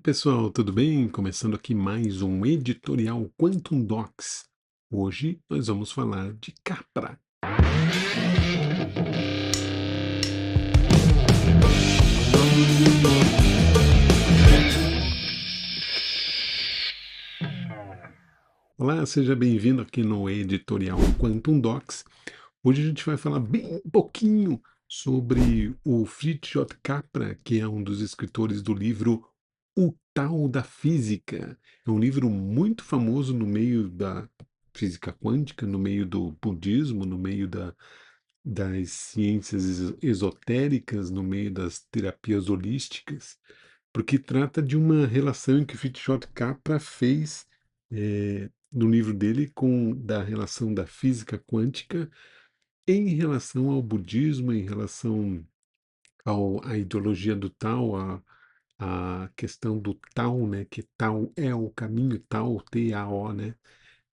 Pessoal, tudo bem? Começando aqui mais um editorial Quantum Docs. Hoje nós vamos falar de Capra. Olá, seja bem-vindo aqui no editorial Quantum Docs. Hoje a gente vai falar bem pouquinho sobre o Fritz J. Capra, que é um dos escritores do livro O Tal da Física. É um livro muito famoso no meio da física quântica, no meio do budismo, no meio das ciências esotéricas, no meio das terapias holísticas, porque trata de uma relação que Fritjof Capra fez no livro dele da relação da física quântica em relação ao budismo, em relação à ideologia do Tao, a questão do Tao, né, que Tao é o caminho, Tao, T-A-O, né,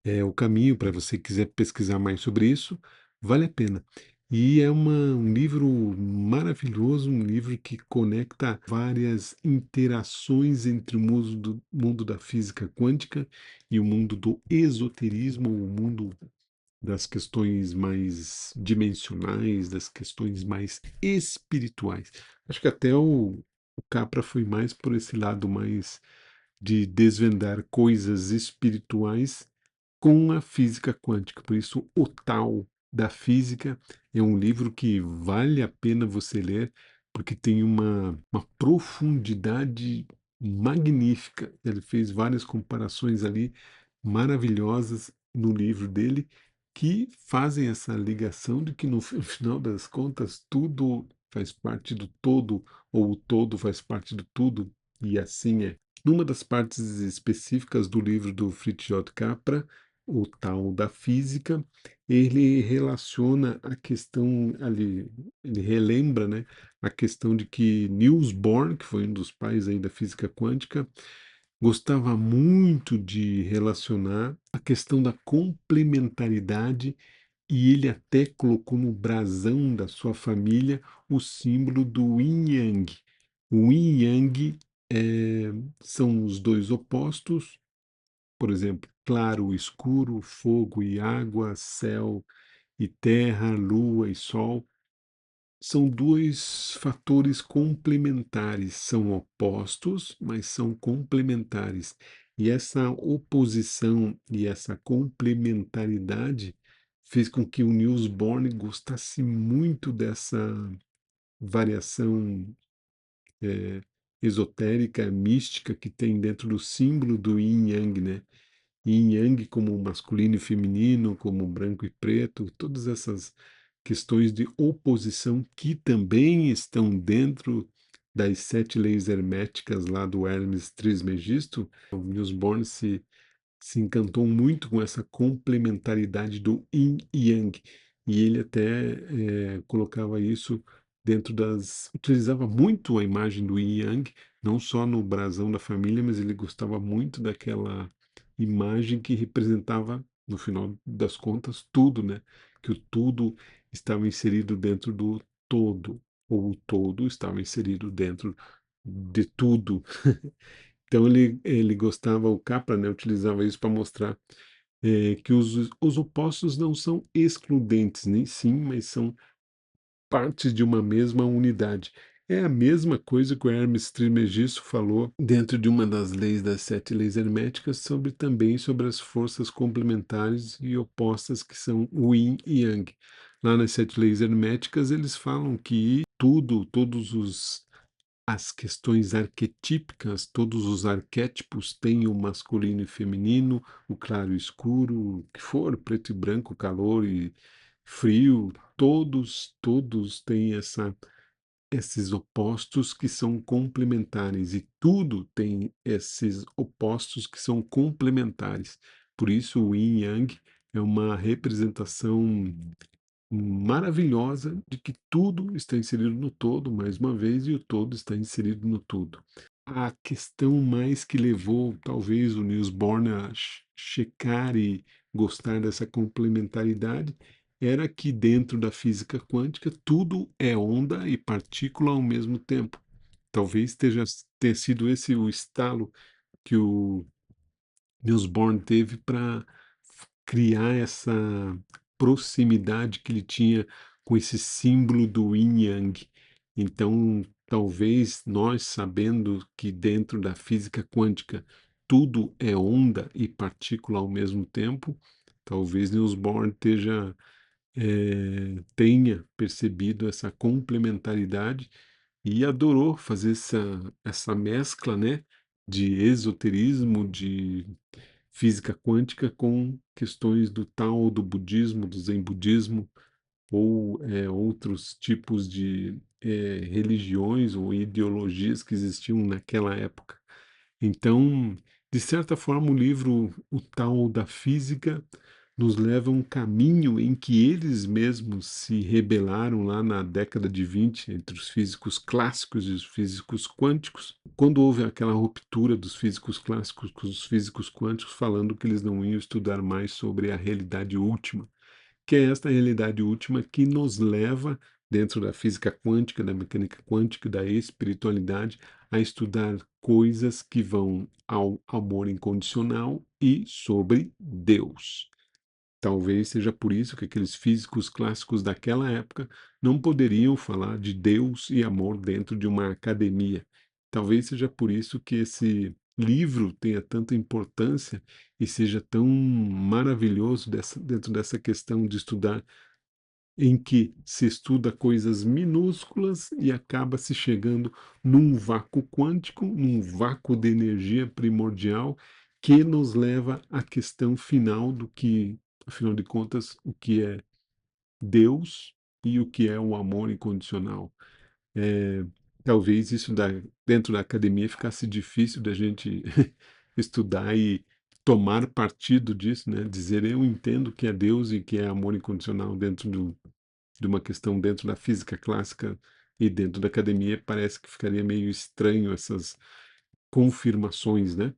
é o caminho. Para você quiser pesquisar mais sobre isso, vale a pena. E é um livro maravilhoso, um livro que conecta várias interações entre o mundo da física quântica e o mundo do esoterismo, o mundo das questões mais dimensionais, das questões mais espirituais. Acho que até o Capra foi mais por esse lado mais de desvendar coisas espirituais com a física quântica. Por isso, O Tal da Física é um livro que vale a pena você ler, porque tem uma profundidade magnífica. Ele fez várias comparações ali maravilhosas no livro dele, que fazem essa ligação de que no final das contas tudo faz parte do todo, ou o todo faz parte do tudo, e assim é. Numa das partes específicas do livro do Fritz J. Capra, O Tal da Física, ele relaciona a questão ali, ele relembra, né, a questão de que Niels Bohr, que foi um dos pais aí da física quântica, gostava muito de relacionar a questão da complementaridade, e ele até colocou no brasão da sua família o símbolo do Yin Yang. O Yin Yang são os dois opostos, por exemplo, claro e escuro, fogo e água, céu e terra, lua e sol. São dois fatores complementares, são opostos, mas são complementares. E essa oposição e essa complementaridade fez com que o Niels Bohr gostasse muito dessa variação esotérica, mística que tem dentro do símbolo do Yin Yang, né? Yin Yang como masculino e feminino, como branco e preto, todas essas questões de oposição que também estão dentro das sete leis herméticas lá do Hermes Trismegisto. O Niels Bohr se encantou muito com essa complementaridade do Yin e Yang. E ele até colocava isso dentro utilizava muito a imagem do Yin e Yang, não só no brasão da família, mas ele gostava muito daquela imagem que representava, no final das contas, tudo, né? Que o tudo estava inserido dentro do todo, ou o todo estava inserido dentro de tudo. Então ele gostava, o Capra, né, utilizava isso para mostrar que os opostos não são excludentes, nem sim, mas são partes de uma mesma unidade. É a mesma coisa que o Hermes Trismegisto falou dentro de uma das leis das sete leis herméticas, também sobre as forças complementares e opostas que são o Yin e Yang. Lá nas sete leis herméticas eles falam que todos as questões arquetípicas, todos os arquétipos têm o masculino e feminino, o claro e o escuro, o que for, preto e branco, calor e frio, todos têm esses opostos que são complementares, e tudo tem esses opostos que são complementares. Por isso o Yin Yang é uma representação maravilhosa de que tudo está inserido no todo, mais uma vez, e o todo está inserido no tudo. A questão mais que levou, talvez, o Niels Bohr a checar e gostar dessa complementaridade era que dentro da física quântica tudo é onda e partícula ao mesmo tempo. Talvez tenha sido esse o estalo que o Niels Bohr teve para criar essa proximidade que ele tinha com esse símbolo do Yin Yang. Então, talvez nós, sabendo que dentro da física quântica tudo é onda e partícula ao mesmo tempo, talvez Niels Bohr tenha percebido essa complementaridade e adorou fazer essa mescla, né, de esoterismo, de física quântica com questões do Tao, do budismo, do Zen budismo, ou outros tipos de religiões ou ideologias que existiam naquela época. Então, de certa forma, o livro O Tao da Física nos leva a um caminho em que eles mesmos se rebelaram lá na década de 20 entre os físicos clássicos e os físicos quânticos, quando houve aquela ruptura dos físicos clássicos com os físicos quânticos, falando que eles não iam estudar mais sobre a realidade última, que é esta realidade última que nos leva, dentro da física quântica, da mecânica quântica, da espiritualidade, a estudar coisas que vão ao amor incondicional e sobre Deus. Talvez seja por isso que aqueles físicos clássicos daquela época não poderiam falar de Deus e amor dentro de uma academia. Talvez seja por isso que esse livro tenha tanta importância e seja tão maravilhoso dentro dessa questão de estudar, em que se estuda coisas minúsculas e acaba se chegando num vácuo quântico, num vácuo de energia primordial, que nos leva à questão final do que, afinal de contas, o que é Deus e o que é o amor incondicional. É, talvez isso dentro da academia ficasse difícil da gente estudar e tomar partido disso, né? Dizer eu entendo o que é Deus e que é amor incondicional dentro de uma questão dentro da física clássica e dentro da academia, parece que ficaria meio estranho essas confirmações, né?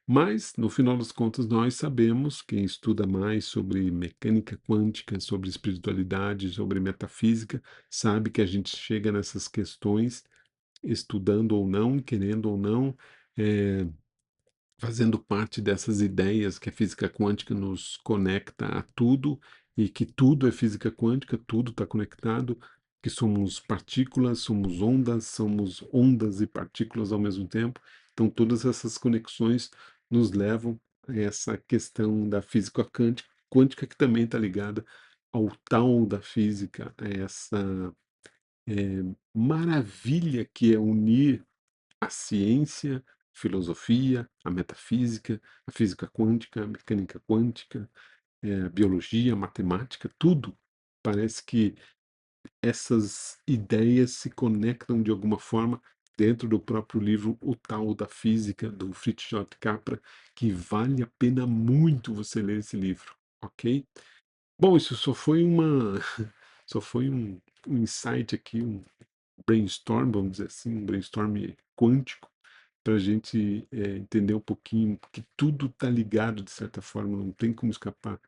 Mas, no final das contas, nós sabemos, quem estuda mais sobre mecânica quântica, sobre espiritualidade, sobre metafísica, sabe que a gente chega nessas questões, estudando ou não, querendo ou não, eh, fazendo parte dessas ideias que a física quântica nos conecta a tudo e que tudo é física quântica, tudo está conectado, que somos ondas e partículas ao mesmo tempo. Então, todas essas conexões nos levam a essa questão da física quântica que também está ligada ao tal da física, a essa maravilha que é unir a ciência, filosofia, a metafísica, a física quântica, a mecânica quântica, a biologia, a matemática, tudo. Parece que essas ideias se conectam de alguma forma dentro do próprio livro O Tal da Física, do Fritz J. Capra, que vale a pena muito você ler esse livro, ok? Bom, isso só foi só foi um insight aqui, um brainstorm, vamos dizer assim, um brainstorm quântico, para a gente entender um pouquinho que tudo está ligado de certa forma, não tem como escapar.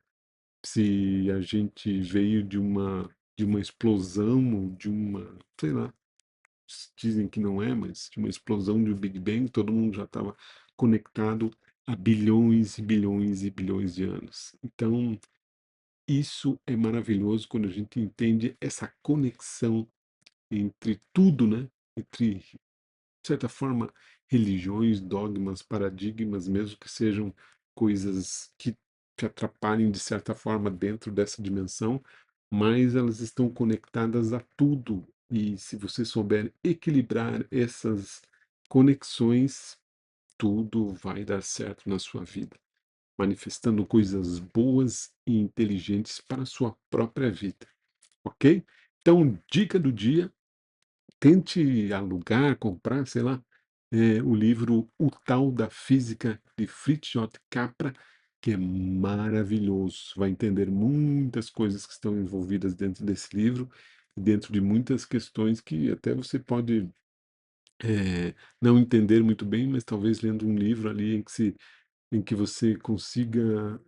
Se a gente veio de uma explosão, ou de uma, sei lá, dizem que não é, mas de uma explosão de um Big Bang, todo mundo já estava conectado há bilhões e bilhões e bilhões de anos. Então, isso é maravilhoso quando a gente entende essa conexão entre tudo, né? Entre, de certa forma, religiões, dogmas, paradigmas, mesmo que sejam coisas que te atrapalhem de certa forma dentro dessa dimensão, mas elas estão conectadas a tudo. E se você souber equilibrar essas conexões, tudo vai dar certo na sua vida, manifestando coisas boas e inteligentes para a sua própria vida, ok? Então, dica do dia: tente alugar, comprar, sei lá, o livro O Tal da Física, de Fritz J. Capra, que é maravilhoso. Vai entender muitas coisas que estão envolvidas dentro desse livro, dentro de muitas questões que até você pode não entender muito bem, mas talvez lendo um livro ali em que você consiga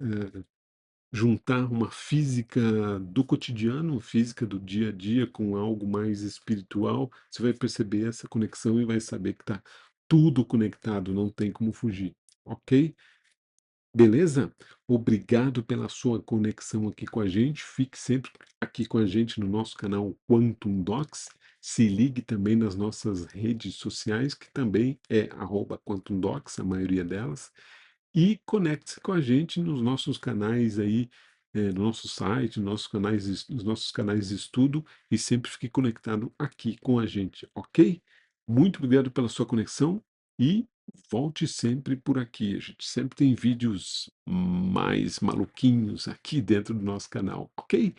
juntar uma física do cotidiano, física do dia a dia, com algo mais espiritual, você vai perceber essa conexão e vai saber que está tudo conectado, não tem como fugir, ok? Beleza? Obrigado pela sua conexão aqui com a gente. Fique sempre aqui com a gente no nosso canal Quantum Docs. Se ligue também nas nossas redes sociais, que também é @Quantum Docs, a maioria delas. E conecte-se com a gente nos nossos canais aí, no nosso site, nos nossos canais de estudo, e sempre fique conectado aqui com a gente, ok? Muito obrigado pela sua conexão e volte sempre por aqui. A gente sempre tem vídeos mais maluquinhos aqui dentro do nosso canal, ok?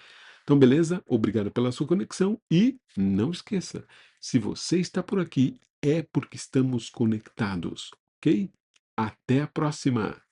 Então, beleza? Obrigado pela sua conexão e não esqueça, se você está por aqui, é porque estamos conectados, ok? Até a próxima!